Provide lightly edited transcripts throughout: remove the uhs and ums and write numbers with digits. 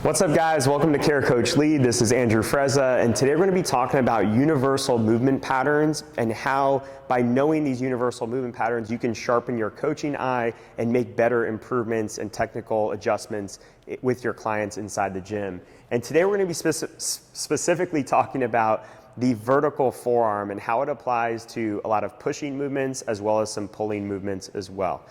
What's up, guys? Welcome to Care Coach Lead. This is Andrew Frezza, and today we're going to be talking about universal movement patterns and how by knowing these universal movement patterns you can sharpen your coaching eye and make better improvements and technical adjustments with your clients inside the gym. And today we're going to be specifically talking about the vertical forearm and how it applies to a lot of pushing movements as well as some pulling movements as well.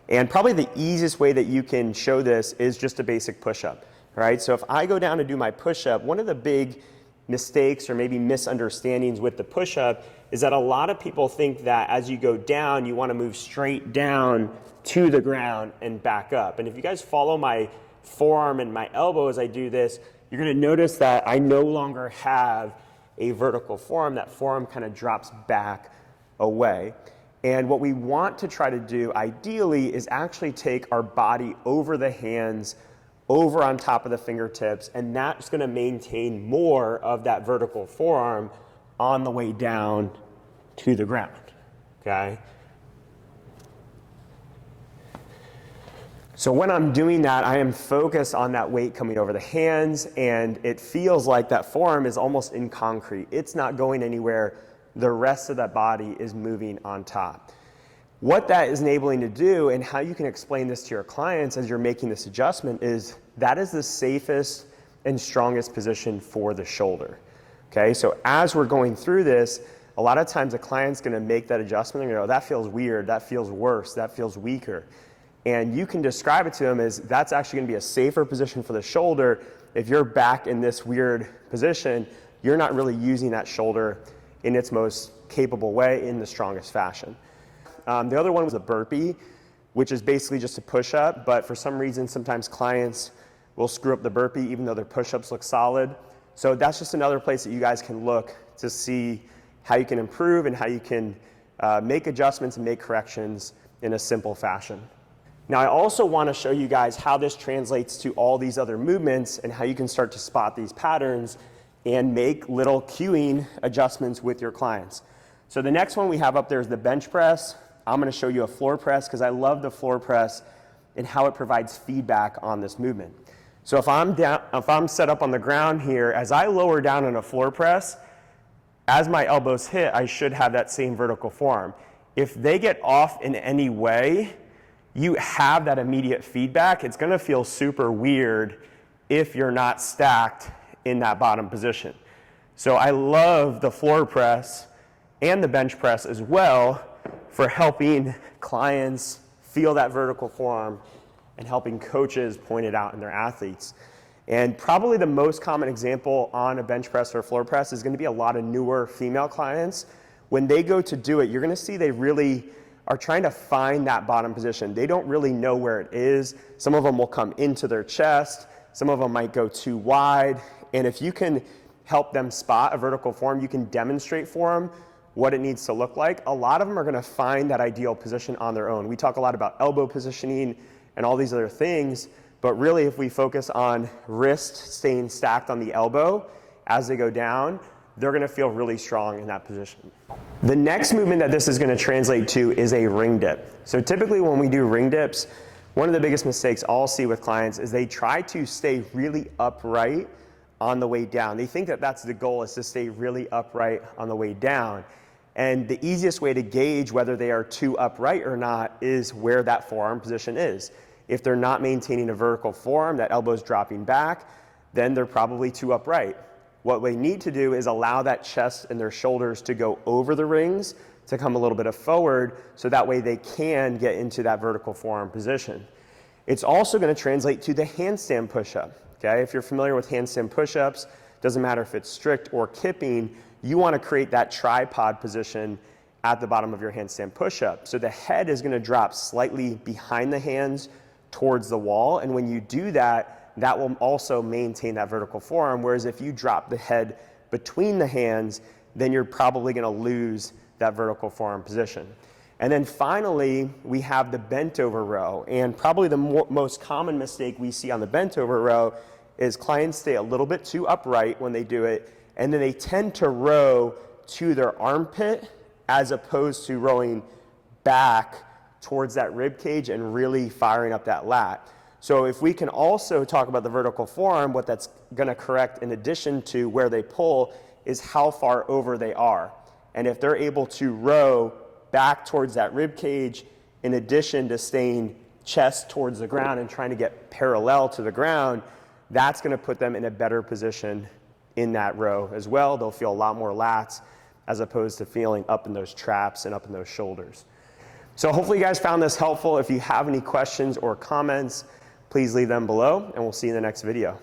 And probably the easiest way that you can show this is just a basic push-up. Right? So if I go down to do my push-up, one of the big mistakes or maybe misunderstandings with the push-up is that a lot of people think that as you go down, you want to move straight down to the ground and back up. And if you guys follow my forearm and my elbow as I do this, you're going to notice that I no longer have a vertical forearm. That forearm kind of drops back away. And what we want to try to do ideally is actually take our body over the hands, over on top of the fingertips, and that's going to maintain more of that vertical forearm on the way down to the ground, okay? So when I'm doing that, I am focused on that weight coming over the hands, and it feels like that forearm is almost in concrete. It's not going anywhere. The rest of that body is moving on top. What that is enabling to do, and how you can explain this to your clients as you're making this adjustment, is that is the safest and strongest position for the shoulder. Okay, so as we're going through this, a lot of times the client's gonna make that adjustment and go, oh, that feels weird, that feels worse, that feels weaker. And you can describe it to them as that's actually gonna be a safer position for the shoulder. If you're back in this weird position, you're not really using that shoulder in its most capable way in the strongest fashion. The other one was a burpee, which is basically just a push-up, but for some reason, sometimes clients will screw up the burpee even though their push-ups look solid. So that's just another place that you guys can look to see how you can improve and how you can make adjustments and make corrections in a simple fashion. Now, I also want to show you guys how this translates to all these other movements and how you can start to spot these patterns and make little cueing adjustments with your clients. So the next one we have up there is the bench press. I'm going to show you a floor press because I love the floor press and how it provides feedback on this movement. So if I'm set up on the ground here, as I lower down in a floor press, as my elbows hit, I should have that same vertical forearm. If they get off in any way, you have that immediate feedback. It's going to feel super weird if you're not stacked in that bottom position. So I love the floor press and the bench press as well for helping clients feel that vertical forearm and helping coaches point it out in their athletes. And probably the most common example on a bench press or floor press is going to be a lot of newer female clients. When they go to do it, you're going to see they really are trying to find that bottom position. They don't really know where it is. Some of them will come into their chest. Some of them might go too wide. And if you can help them spot a vertical forearm, you can demonstrate for them what it needs to look like. A lot of them are going to find that ideal position on their own. We talk a lot about elbow positioning and all these other things, but really if we focus on wrist staying stacked on the elbow as they go down, they're going to feel really strong in that position. The next movement that this is going to translate to is a ring dip. So typically when we do ring dips, one of the biggest mistakes I'll see with clients is they try to stay really upright on the way down. They think that that's the goal, is to stay really upright on the way down. And the easiest way to gauge whether they are too upright or not is where that forearm position is. If they're not maintaining a vertical forearm, that elbow's dropping back, then they're probably too upright. What we need to do is allow that chest and their shoulders to go over the rings, to come a little bit forward, so that way they can get into that vertical forearm position. It's also going to translate to the handstand push-up. Okay? If you're familiar with handstand push-ups, doesn't matter if it's strict or kipping, you want to create that tripod position at the bottom of your handstand push-up. So the head is going to drop slightly behind the hands towards the wall, and when you do that, that will also maintain that vertical forearm, whereas if you drop the head between the hands, then you're probably going to lose that vertical forearm position. And then finally, we have the bent over row, and probably the most common mistake we see on the bent over row is clients stay a little bit too upright when they do it, and then they tend to row to their armpit as opposed to rowing back towards that rib cage and really firing up that lat. So if we can also talk about the vertical forearm, what that's going to correct in addition to where they pull is how far over they are. And if they're able to row back towards that rib cage, in addition to staying chest towards the ground and trying to get parallel to the ground, that's going to put them in a better position in that row as well. They'll feel a lot more lats as opposed to feeling up in those traps and up in those shoulders. So hopefully you guys found this helpful. If you have any questions or comments, please leave them below, and we'll see you in the next video.